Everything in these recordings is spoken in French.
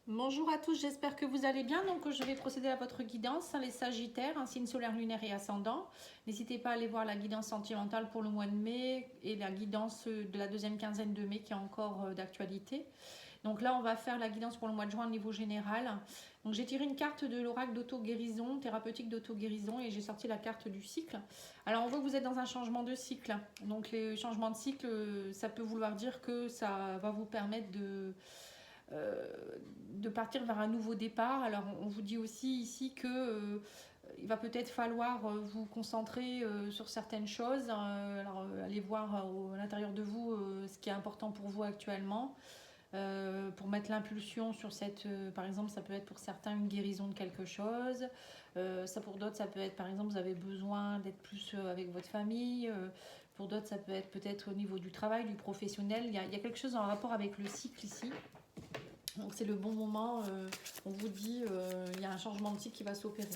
Bonjour à tous, j'espère que vous allez bien. Donc, je vais procéder à votre guidance, les Sagittaires, un signe solaire, lunaire et ascendant. N'hésitez pas à aller voir la guidance sentimentale pour le mois de mai et la guidance de la deuxième quinzaine de mai qui est encore d'actualité. Donc là, on va faire la guidance pour le mois de juin au niveau général. Donc j'ai tiré une carte de l'oracle d'auto-guérison, thérapeutique d'auto-guérison, et j'ai sorti la carte du cycle. Alors on voit que vous êtes dans un changement de cycle. Donc les changements de cycle, ça peut vouloir dire que ça va vous permettre euh, de partir vers un nouveau départ. Alors on vous dit aussi ici que il va peut-être falloir vous concentrer sur certaines choses. Alors allez voir à l'intérieur de vous ce qui est important pour vous actuellement. Pour mettre l'impulsion sur cette, par exemple, ça peut être pour certains une guérison de quelque chose. Ça pour d'autres, ça peut être, par exemple, vous avez besoin d'être plus avec votre famille. Pour d'autres, ça peut être peut-être au niveau du travail, du professionnel. Il y a quelque chose en rapport avec le cycle ici. Donc c'est le bon moment, on vous dit, il y a un changement de cycle qui va s'opérer.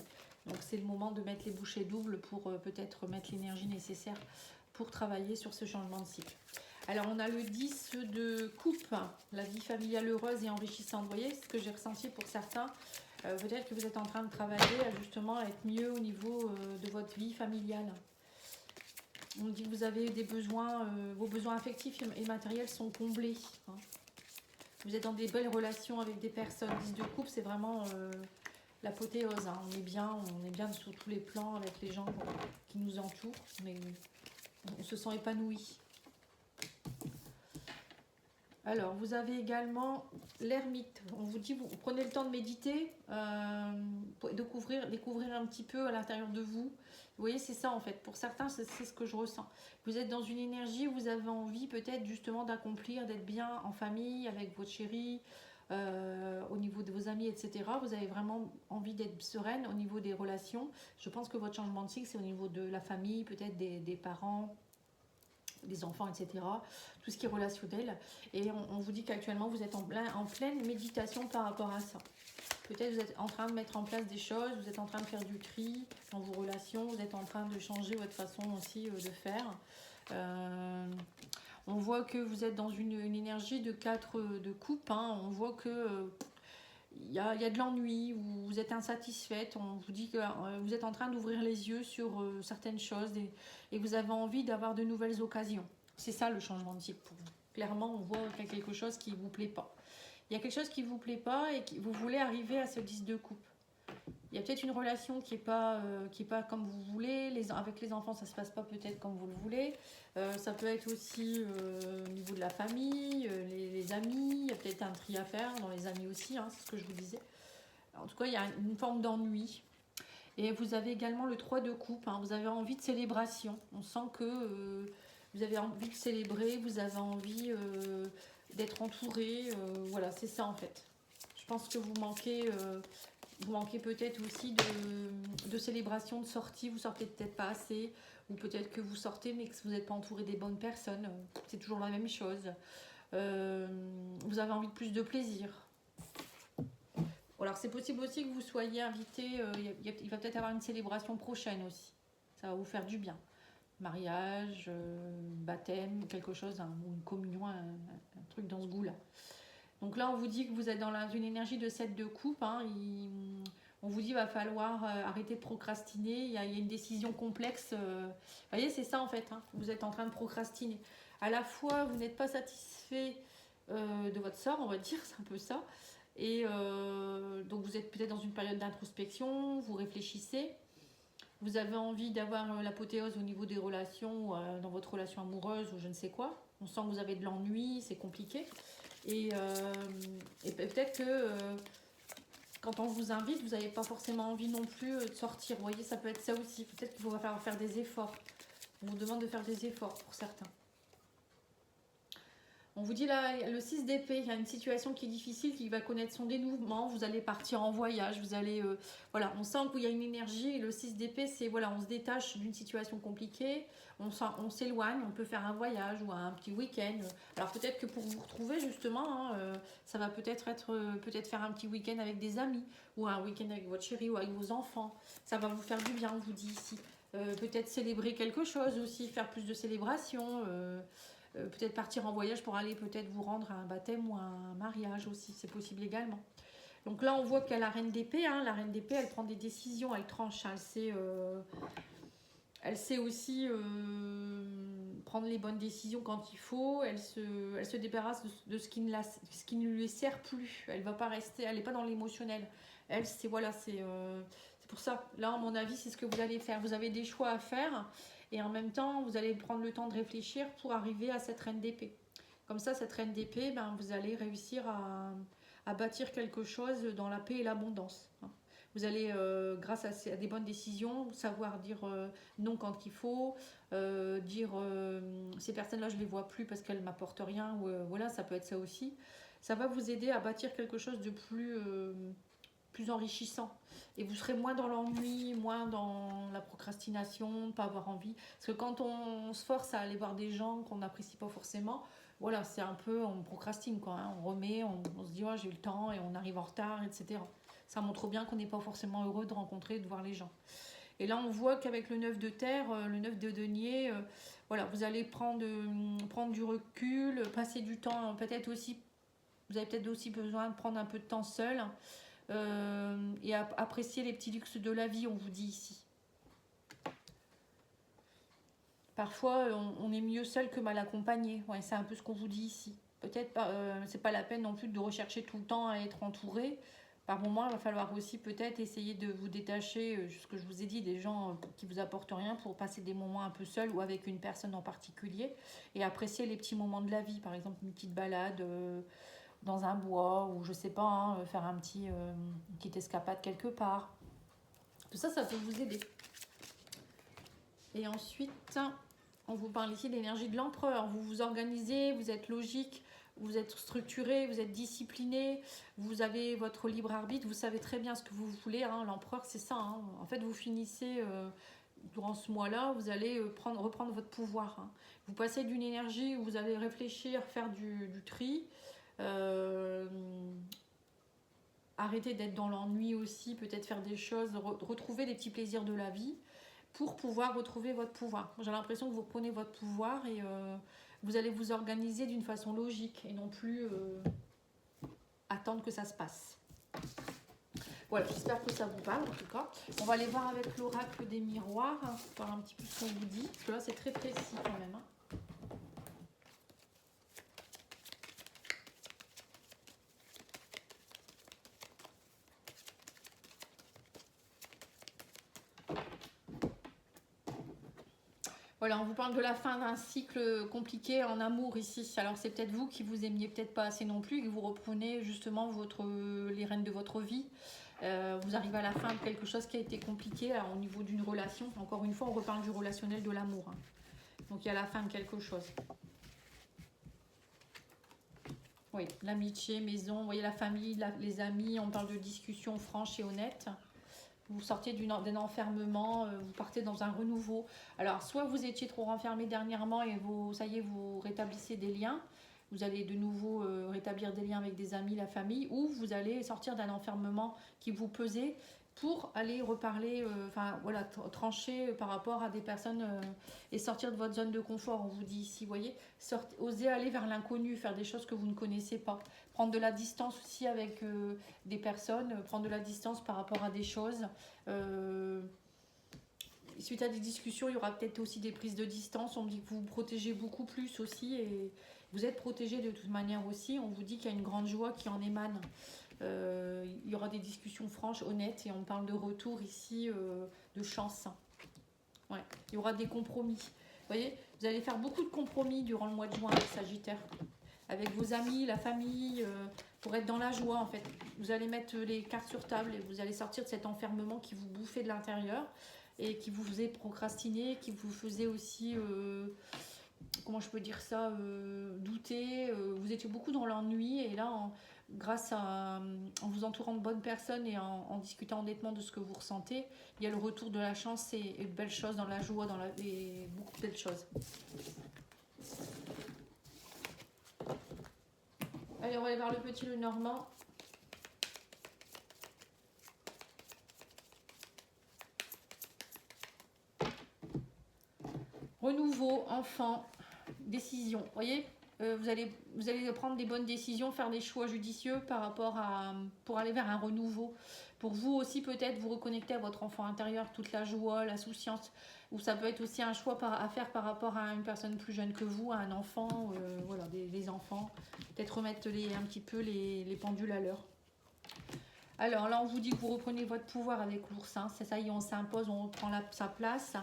Donc c'est le moment de mettre les bouchées doubles pour peut-être mettre l'énergie nécessaire pour travailler sur ce changement de cycle. Alors on a le 10 de coupe, la vie familiale heureuse et enrichissante. Vous voyez ce que j'ai ressenti pour certains. Peut-être que vous êtes en train de travailler à justement être mieux au niveau de votre vie familiale. On dit que vous avez des besoins, vos besoins affectifs et matériels sont comblés. Hein. Vous êtes dans des belles relations avec des personnes. 10 de coupe, c'est vraiment l'apothéose. Hein. On est bien sur tous les plans avec les gens qui nous entourent, mais on se sent épanoui. Alors, vous avez également l'ermite. On vous dit, vous prenez le temps de méditer, pour découvrir un petit peu à l'intérieur de vous. Vous voyez, c'est ça en fait. Pour certains, c'est ce que je ressens. Vous êtes dans une énergie où vous avez envie peut-être justement d'accomplir, d'être bien en famille, avec votre chérie, au niveau de vos amis, etc. Vous avez vraiment envie d'être sereine au niveau des relations. Je pense que votre changement de cycle, c'est au niveau de la famille, peut-être des parents, des enfants, etc. Tout ce qui est relationnel. Et on vous dit qu'actuellement, vous êtes en pleine méditation par rapport à ça. Peut-être vous êtes en train de mettre en place des choses, vous êtes en train de faire du tri dans vos relations, vous êtes en train de changer votre façon aussi de faire. On voit que vous êtes dans une énergie de 4 de coupe. Hein. On voit que il y a de l'ennui, vous êtes insatisfaite, on vous dit que vous êtes en train d'ouvrir les yeux sur certaines choses et vous avez envie d'avoir de nouvelles occasions. C'est ça le changement de cycle pour vous. Clairement, on voit qu'il y a quelque chose qui ne vous plaît pas. Il y a quelque chose qui ne vous plaît pas et que vous voulez arriver à ce 10 de coupe. Il y a peut-être une relation qui est pas comme vous voulez. Avec les enfants, ça ne se passe pas peut-être comme vous le voulez. Ça peut être aussi au niveau de la famille, les amis. Il y a peut-être un tri à faire dans les amis aussi, hein, c'est ce que je vous disais. En tout cas, il y a une forme d'ennui. Et vous avez également le 3 de coupe. Hein, vous avez envie de célébration. On sent que vous avez envie de célébrer, vous avez envie d'être entouré. Voilà, c'est ça en fait. Je pense que vous manquez peut-être aussi de célébration, de sortie, vous sortez peut-être pas assez, ou peut-être que vous sortez mais que vous n'êtes pas entouré des bonnes personnes, c'est toujours la même chose. Vous avez envie de plus de plaisir. Alors c'est possible aussi que vous soyez invité, il va peut-être avoir une célébration prochaine aussi, ça va vous faire du bien. Mariage, baptême, quelque chose, ou une communion, un truc dans ce goût-là. Donc là, on vous dit que vous êtes dans une énergie de 7 de coupe. Hein, on vous dit qu'il va falloir arrêter de procrastiner. Il y a une décision complexe. Vous voyez, c'est ça en fait. Hein, vous êtes en train de procrastiner. À la fois, vous n'êtes pas satisfait de votre sort, on va dire, c'est un peu ça. Et donc vous êtes peut-être dans une période d'introspection, vous réfléchissez. Vous avez envie d'avoir l'apothéose au niveau des relations, dans votre relation amoureuse ou je ne sais quoi. On sent que vous avez de l'ennui, c'est compliqué. Et peut-être que quand on vous invite, vous n'avez pas forcément envie non plus de sortir. Vous voyez, ça peut être ça aussi. Peut-être qu'il va falloir faire des efforts. On vous demande de faire des efforts pour certains. On vous dit là, le 6 d'épée, il y a une situation qui est difficile, qui va connaître son dénouement, vous allez partir en voyage, vous allez... voilà, on sent qu'il y a une énergie, et le 6 d'épée, c'est voilà, on se détache d'une situation compliquée, on s'éloigne, on peut faire un voyage ou un petit week-end. Alors peut-être que pour vous retrouver justement, hein, ça va peut-être peut-être faire un petit week-end avec des amis, ou un week-end avec votre chérie ou avec vos enfants. Ça va vous faire du bien, on vous dit ici. Peut-être célébrer quelque chose aussi, faire plus de célébrations. peut-être partir en voyage pour aller peut-être vous rendre à un baptême ou à un mariage aussi, c'est possible également. Donc là, on voit qu'il y a la reine d'épée. Hein. La reine d'épée, elle prend des décisions, elle tranche. Hein. Elle sait aussi prendre les bonnes décisions quand il faut. Elle se débarrasse de ce qui ne lui sert plus. Elle va pas rester, elle n'est pas dans l'émotionnel. Elle, c'est voilà, c'est pour ça. Là, à mon avis, c'est ce que vous allez faire. Vous avez des choix à faire et en même temps, vous allez prendre le temps de réfléchir pour arriver à cette reine d'épée. Comme ça, cette reine d'épée, ben, vous allez réussir à bâtir quelque chose dans la paix et l'abondance. Vous allez, grâce à des bonnes décisions, savoir dire non quand il faut, dire ces personnes-là, je ne les vois plus parce qu'elles ne m'apportent rien, ou voilà, ça peut être ça aussi. Ça va vous aider à bâtir quelque chose de plus enrichissant. Et vous serez moins dans l'ennui, moins dans la procrastination, pas avoir envie. Parce que quand on se force à aller voir des gens qu'on n'apprécie pas forcément, voilà, c'est un peu, on procrastine quoi, hein. On remet, on se dit, oh, j'ai eu le temps et on arrive en retard, etc. Ça montre bien qu'on n'est pas forcément heureux de rencontrer, de voir les gens. Et là, on voit qu'avec le 9 de terre, le 9 de denier, voilà, vous allez prendre du recul, passer du temps, peut-être aussi, vous avez peut-être aussi besoin de prendre un peu de temps seul et apprécier les petits luxes de la vie, on vous dit ici. Parfois, on est mieux seul que mal accompagné. Ouais, c'est un peu ce qu'on vous dit ici. Peut-être pas, c'est pas la peine non plus de rechercher tout le temps à être entouré. Par moment, il va falloir aussi peut-être essayer de vous détacher, ce que je vous ai dit, des gens qui vous apportent rien pour passer des moments un peu seuls ou avec une personne en particulier et apprécier les petits moments de la vie. Par exemple, une petite balade dans un bois ou je sais pas, hein, faire une petite escapade quelque part. Tout ça, ça peut vous aider. Et ensuite, on vous parle ici de l'énergie de l'empereur. Vous vous organisez, vous êtes logique, vous êtes structuré, vous êtes discipliné, vous avez votre libre arbitre, vous savez très bien ce que vous voulez. Hein. L'empereur, c'est ça. Hein. En fait, vous finissez, durant ce mois-là, vous allez reprendre votre pouvoir. Hein. Vous passez d'une énergie où vous allez réfléchir, faire du tri, arrêter d'être dans l'ennui aussi, peut-être faire des choses, retrouver des petits plaisirs de la vie pour pouvoir retrouver votre pouvoir. J'ai l'impression que vous reprenez votre pouvoir et vous allez vous organiser d'une façon logique et non plus attendre que ça se passe. Voilà, j'espère que ça vous parle en tout cas. On va aller voir avec l'oracle des miroirs, hein, voir un petit peu ce qu'on vous dit, parce que là c'est très précis quand même. Hein. Voilà, on vous parle de la fin d'un cycle compliqué en amour ici. Alors c'est peut-être vous qui vous aimiez peut-être pas assez non plus, et que vous reprenez justement les rênes de votre vie. Vous arrivez à la fin de quelque chose qui a été compliqué au niveau d'une relation. Encore une fois, on reparle du relationnel, de l'amour. Hein. Donc il y a la fin de quelque chose. Oui, l'amitié, maison, vous voyez la famille, les amis, on parle de discussions franches et honnêtes. Vous sortez d'un enfermement, vous partez dans un renouveau. Alors, soit vous étiez trop renfermé dernièrement et ça y est, vous rétablissez des liens. Vous allez de nouveau rétablir des liens avec des amis, la famille, ou vous allez sortir d'un enfermement qui vous pesait pour aller reparler, voilà, trancher par rapport à des personnes et sortir de votre zone de confort. On vous dit ici, vous voyez, osez aller vers l'inconnu, faire des choses que vous ne connaissez pas. Prendre de la distance aussi avec des personnes, prendre de la distance par rapport à des choses. Suite à des discussions, il y aura peut-être aussi des prises de distance. On me dit que vous vous protégez beaucoup plus aussi et vous êtes protégé de toute manière aussi. On vous dit qu'il y a une grande joie qui en émane. Il y aura des discussions franches, honnêtes et on parle de retour ici, de chance. Ouais. Il y aura des compromis. Vous voyez, vous allez faire beaucoup de compromis durant le mois de juin, Sagittaire. Avec vos amis, la famille, pour être dans la joie en fait. Vous allez mettre les cartes sur table et vous allez sortir de cet enfermement qui vous bouffait de l'intérieur et qui vous faisait procrastiner, qui vous faisait aussi, comment je peux dire ça, douter. Vous étiez beaucoup dans l'ennui et là, en vous entourant de bonnes personnes et en discutant honnêtement de ce que vous ressentez, il y a le retour de la chance et de belles choses dans la joie, et beaucoup de belles choses. Allez, on va aller voir le petit Lenormand. Renouveau, enfant, décision. Vous voyez, vous allez prendre des bonnes décisions, faire des choix judicieux par rapport à, pour aller vers un renouveau. Pour vous aussi, peut-être, vous reconnecter à votre enfant intérieur, toute la joie, la souciance. Ou ça peut être aussi un choix à faire par rapport à une personne plus jeune que vous, à un enfant, voilà, des enfants. Peut-être remettre un petit peu les pendules à l'heure. Alors là, on vous dit que vous reprenez votre pouvoir avec l'ours. Hein. C'est ça, on s'impose, on reprend sa place.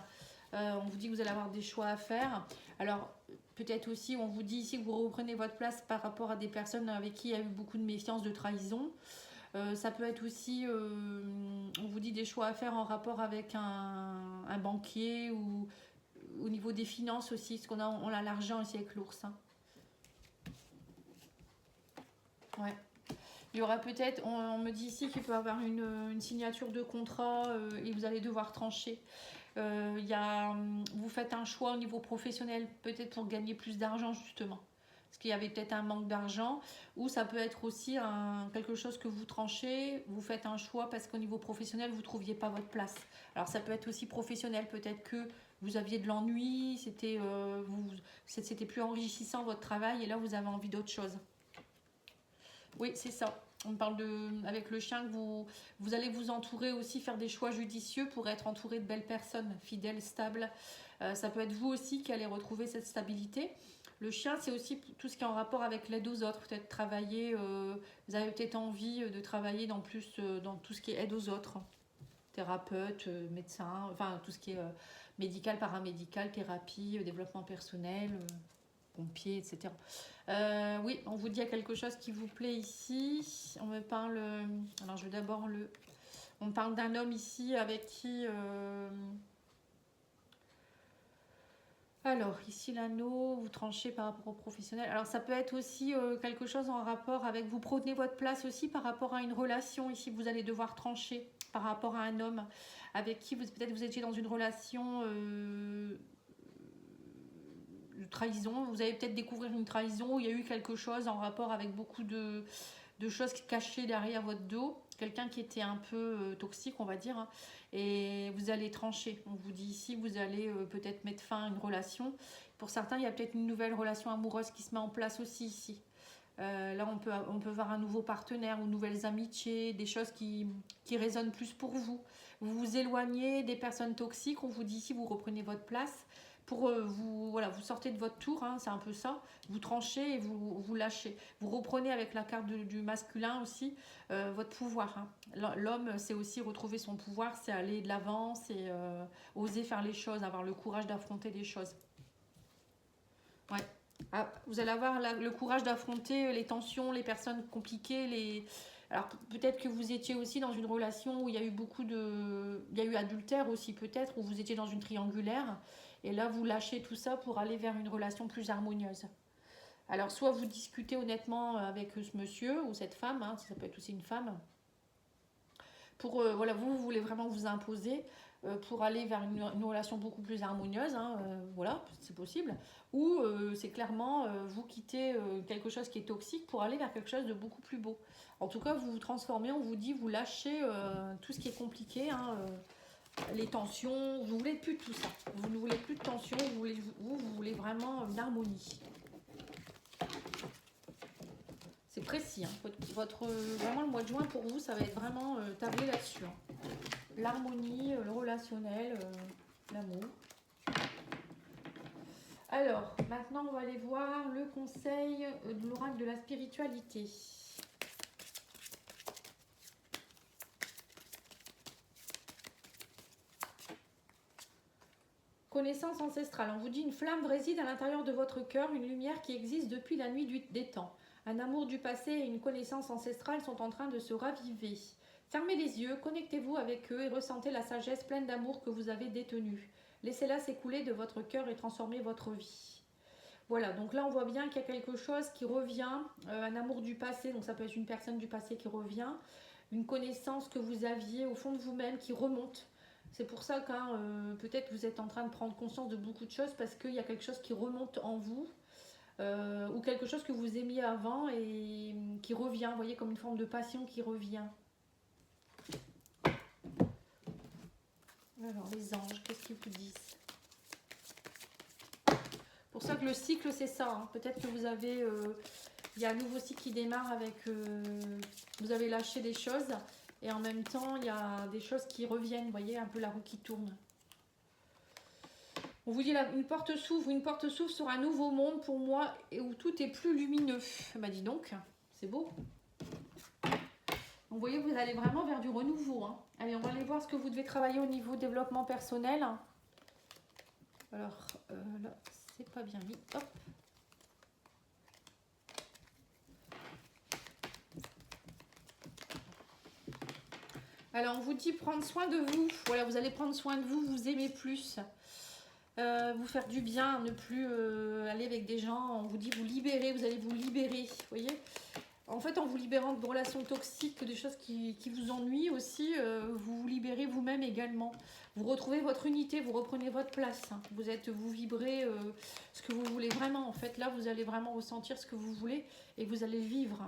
On vous dit que vous allez avoir des choix à faire. Alors, peut-être aussi, on vous dit ici que vous reprenez votre place par rapport à des personnes avec qui il y a eu beaucoup de méfiance, de trahison. Ça peut être aussi, on vous dit des choix à faire en rapport avec un banquier ou au niveau des finances aussi, parce on a l'argent aussi avec l'ours. Hein. Ouais. Il y aura peut-être, on me dit ici qu'il peut y avoir une signature de contrat et vous allez devoir trancher. Vous faites un choix au niveau professionnel, peut-être pour gagner plus d'argent justement. Parce qu'il y avait peut-être un manque d'argent, ou ça peut être aussi quelque chose que vous tranchez, vous faites un choix parce qu'au niveau professionnel, vous ne trouviez pas votre place. Alors ça peut être aussi professionnel, peut-être que vous aviez de l'ennui, c'était plus enrichissant votre travail et là vous avez envie d'autre chose. Oui, c'est ça. On parle avec le chien que vous allez vous entourer aussi, faire des choix judicieux pour être entouré de belles personnes, fidèles, stables. Ça peut être vous aussi qui allez retrouver cette stabilité. Le chien, c'est aussi tout ce qui est en rapport avec l'aide aux autres. Peut-être travailler, vous avez peut-être envie de travailler dans tout ce qui est aide aux autres. Thérapeute, médecin, enfin tout ce qui est médical, paramédical, thérapie, développement personnel, pompier, etc. Oui, on vous dit il y a quelque chose qui vous plaît ici. On me parle. Alors je vais d'abord on me parle d'un homme ici avec qui. Alors, ici l'anneau, vous tranchez par rapport au professionnel. Alors, ça peut être aussi quelque chose en rapport avec. Vous prenez votre place aussi par rapport à une relation. Ici, vous allez devoir trancher par rapport à un homme avec qui peut-être vous étiez dans une relation de trahison. Vous allez peut-être découvrir une trahison où il y a eu quelque chose en rapport avec beaucoup de choses cachées derrière votre dos. Quelqu'un qui était un peu toxique, on va dire. Hein, et vous allez trancher. On vous dit ici, vous allez peut-être mettre fin à une relation. Pour certains, il y a peut-être une nouvelle relation amoureuse qui se met en place aussi ici. Là, on peut voir un nouveau partenaire ou nouvelles amitiés, des choses qui résonnent plus pour vous. Vous vous éloignez des personnes toxiques. On vous dit ici, vous reprenez votre place. Pour vous sortez de votre tour, hein, c'est un peu ça. Vous tranchez et vous lâchez. Vous reprenez avec la carte du masculin aussi votre pouvoir. Hein. L'homme, c'est aussi retrouver son pouvoir, c'est aller de l'avant, c'est oser faire les choses, avoir le courage d'affronter les choses. Ouais. Ah, vous allez avoir le courage d'affronter les tensions, les personnes compliquées, Alors peut-être que vous étiez aussi dans une relation où il y a eu il y a eu adultère aussi peut-être, où vous étiez dans une triangulaire. Et là, vous lâchez tout ça pour aller vers une relation plus harmonieuse. Alors, soit vous discutez honnêtement avec ce monsieur ou cette femme, hein, ça peut être aussi une femme, pour, vous voulez vraiment vous imposer pour aller vers une relation beaucoup plus harmonieuse, hein, voilà, c'est possible. Ou c'est clairement, vous quittez quelque chose qui est toxique pour aller vers quelque chose de beaucoup plus beau. En tout cas, vous vous transformez, on vous dit, vous lâchez tout ce qui est compliqué, hein, les tensions, vous voulez plus de tout ça. Vous ne voulez plus de tensions, vous voulez vraiment une harmonie. C'est précis, hein. Vraiment le mois de juin pour vous, ça va être vraiment tablé là-dessus. Hein. L'harmonie, le relationnel, l'amour. Alors, maintenant on va aller voir le conseil de l'oracle de la spiritualité. Connaissance ancestrale. On vous dit une flamme réside à l'intérieur de votre cœur, une lumière qui existe depuis la nuit des temps. Un amour du passé et une connaissance ancestrale sont en train de se raviver. Fermez les yeux, connectez-vous avec eux et ressentez la sagesse pleine d'amour que vous avez détenue. Laissez-la s'écouler de votre cœur et transformer votre vie. Voilà, donc là on voit bien qu'il y a quelque chose qui revient, un amour du passé, donc ça peut être une personne du passé qui revient, une connaissance que vous aviez au fond de vous-même qui remonte. C'est pour ça que peut-être vous êtes en train de prendre conscience de beaucoup de choses parce qu'il y a quelque chose qui remonte en vous ou quelque chose que vous aimiez avant et qui revient, vous voyez, comme une forme de passion qui revient. Alors les anges, qu'est-ce qu'ils vous disent? Pour ça que le cycle, c'est ça. Hein. Peut-être que vous avez... il y a un nouveau cycle qui démarre avec... vous avez lâché des choses. Et en même temps, il y a des choses qui reviennent. Vous voyez, un peu la roue qui tourne. On vous dit là, une porte s'ouvre sur un nouveau monde pour moi et où tout est plus lumineux. Bah dis donc, c'est beau. Donc vous voyez, vous allez vraiment vers du renouveau. Hein. Allez, on va aller voir ce que vous devez travailler au niveau développement personnel. Alors là, c'est pas bien mis. Hop. Alors on vous dit prendre soin de vous. Voilà, vous allez prendre soin de vous, vous aimer plus. Vous faire du bien, ne plus aller avec des gens, on vous dit vous libérer, vous allez vous libérer, vous voyez. En fait, en vous libérant de relations toxiques, des choses qui vous ennuient aussi, vous vous libérez vous-même également. Vous retrouvez votre unité, vous reprenez votre place. Vous vibrez ce que vous voulez vraiment. En fait, là, vous allez vraiment ressentir ce que vous voulez et vous allez le vivre.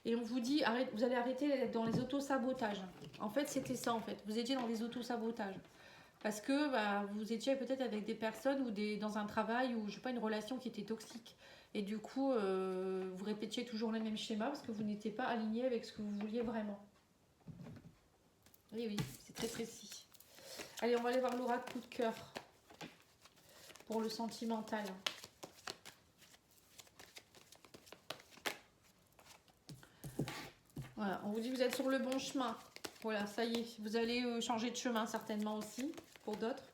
Et on vous dit, vous allez arrêter d'être dans les auto-sabotages. En fait, c'était ça, en fait. Vous étiez dans les auto-sabotages. Parce que bah, vous étiez peut-être avec des personnes ou dans un travail ou je sais pas, une relation qui était toxique. Et du coup, vous répétiez toujours le même schéma parce que vous n'étiez pas aligné avec ce que vous vouliez vraiment. Oui, oui, c'est très précis. Allez, on va aller voir l'oracle coup de cœur pour le sentimental. Voilà, on vous dit que vous êtes sur le bon chemin. Voilà, ça y est, vous allez changer de chemin certainement aussi pour d'autres.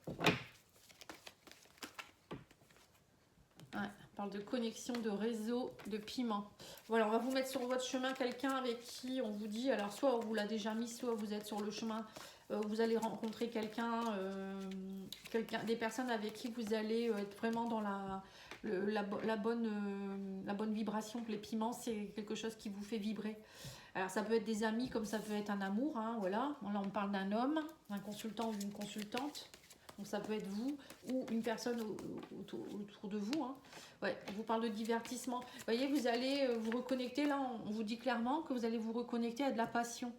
Ouais, on parle de connexion, de réseau, de piment. Voilà, on va vous mettre sur votre chemin quelqu'un avec qui on vous dit, alors soit on vous l'a déjà mis, soit vous êtes sur le chemin, vous allez rencontrer quelqu'un, des personnes avec qui vous allez être vraiment dans la bonne vibration. Les piments, c'est quelque chose qui vous fait vibrer. Alors ça peut être des amis comme ça peut être un amour, hein, voilà. Là on parle d'un homme, d'un consultant ou d'une consultante. Donc ça peut être vous ou une personne autour de vous. Hein. Ouais, on vous parle de divertissement. Vous voyez, vous allez vous reconnecter, là on vous dit clairement que vous allez vous reconnecter à de la passion.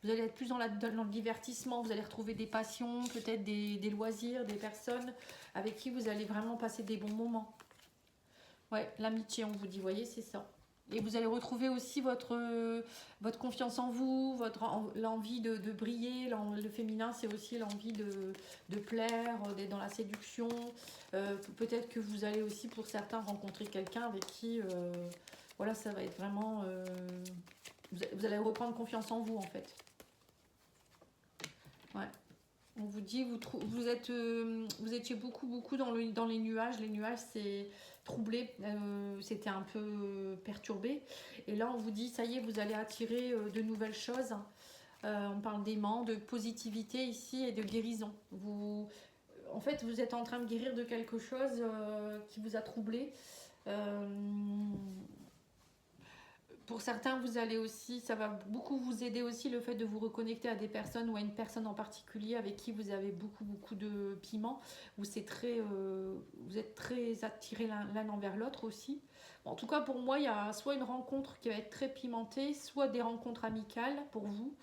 Vous allez être plus dans le divertissement, vous allez retrouver des passions, peut-être des loisirs, des personnes avec qui vous allez vraiment passer des bons moments. Ouais, l'amitié on vous dit, vous voyez, c'est ça. Et vous allez retrouver aussi votre confiance en vous, l'envie de briller. Le féminin, c'est aussi l'envie de plaire, d'être dans la séduction. Peut-être que vous allez aussi, pour certains, rencontrer quelqu'un avec qui, voilà, ça va être vraiment... vous allez reprendre confiance en vous, en fait. Ouais. On vous dit, vous étiez beaucoup dans les nuages. Les nuages, c'est troublé, c'était un peu perturbé. Et là, on vous dit, ça y est, vous allez attirer de nouvelles choses. On parle d'aimant, de positivité ici et de guérison. En fait, vous êtes en train de guérir de quelque chose qui vous a troublé. Pour certains, vous allez aussi, ça va beaucoup vous aider aussi le fait de vous reconnecter à des personnes ou à une personne en particulier avec qui vous avez beaucoup de piment, où vous êtes très attirés l'un envers l'autre aussi. Bon, en tout cas, pour moi, il y a soit une rencontre qui va être très pimentée, soit des rencontres amicales pour vous,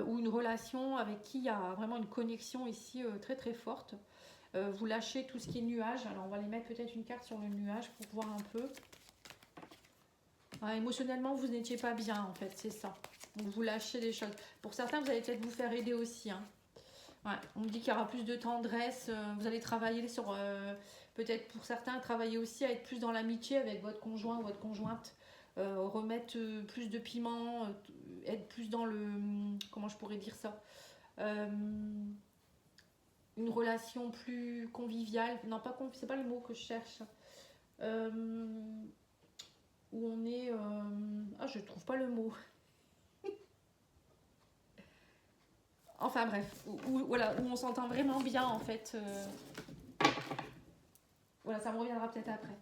ou une relation avec qui il y a vraiment une connexion ici très forte. Vous lâchez tout ce qui est nuage. Alors, on va les mettre peut-être une carte sur le nuage pour voir un peu. Ouais, émotionnellement, vous n'étiez pas bien, en fait, c'est ça. Donc, vous lâchez des choses. Pour certains, vous allez peut-être vous faire aider aussi. Hein. Ouais, on me dit qu'il y aura plus de tendresse. Vous allez travailler sur... peut-être pour certains, travailler aussi à être plus dans l'amitié avec votre conjoint ou votre conjointe. Remettre plus de piment, être plus dans le... Comment je pourrais dire ça une relation plus conviviale. Non, pas conviviale, c'est pas le mot que je cherche. Où on est... Ah, je trouve pas le mot. Enfin bref, voilà, où on s'entend vraiment bien en fait. Voilà, ça me reviendra peut-être après.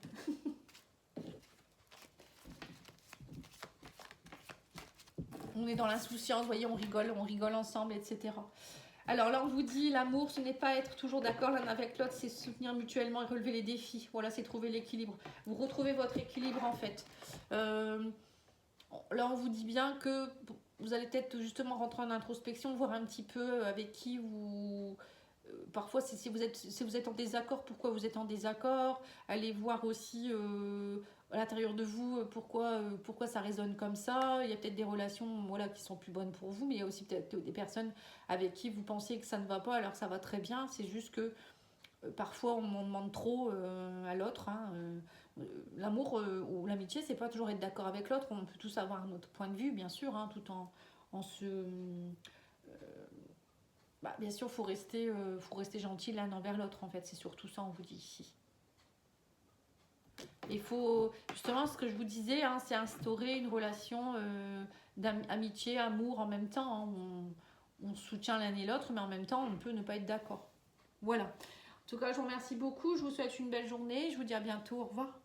On est dans l'insouciance, vous voyez, on rigole ensemble, etc. Alors là, on vous dit, l'amour, ce n'est pas être toujours d'accord l'un avec l'autre, c'est se soutenir mutuellement et relever les défis. Voilà, c'est trouver l'équilibre. Vous retrouvez votre équilibre en fait. Là, on vous dit bien que vous allez peut-être justement rentrer en introspection, voir un petit peu avec qui parfois, si vous êtes en désaccord, pourquoi vous êtes en désaccord. Allez voir aussi à l'intérieur de vous pourquoi ça résonne comme ça. Il y a peut-être des relations voilà, qui sont plus bonnes pour vous, mais il y a aussi peut-être des personnes avec qui vous pensez que ça ne va pas, alors ça va très bien. C'est juste que parfois on en demande trop à l'autre. Hein, l'amour ou l'amitié, c'est pas toujours être d'accord avec l'autre. On peut tous avoir notre point de vue, bien sûr, hein, tout en se... Bah, bien sûr, faut rester gentil l'un envers l'autre, en fait. C'est surtout ça, on vous dit ici. Il faut, justement, ce que je vous disais, hein, c'est instaurer une relation d'amitié, amour en même temps. Hein. On soutient l'un et l'autre, mais en même temps, on peut ne pas être d'accord. Voilà. En tout cas, je vous remercie beaucoup. Je vous souhaite une belle journée. Je vous dis à bientôt. Au revoir.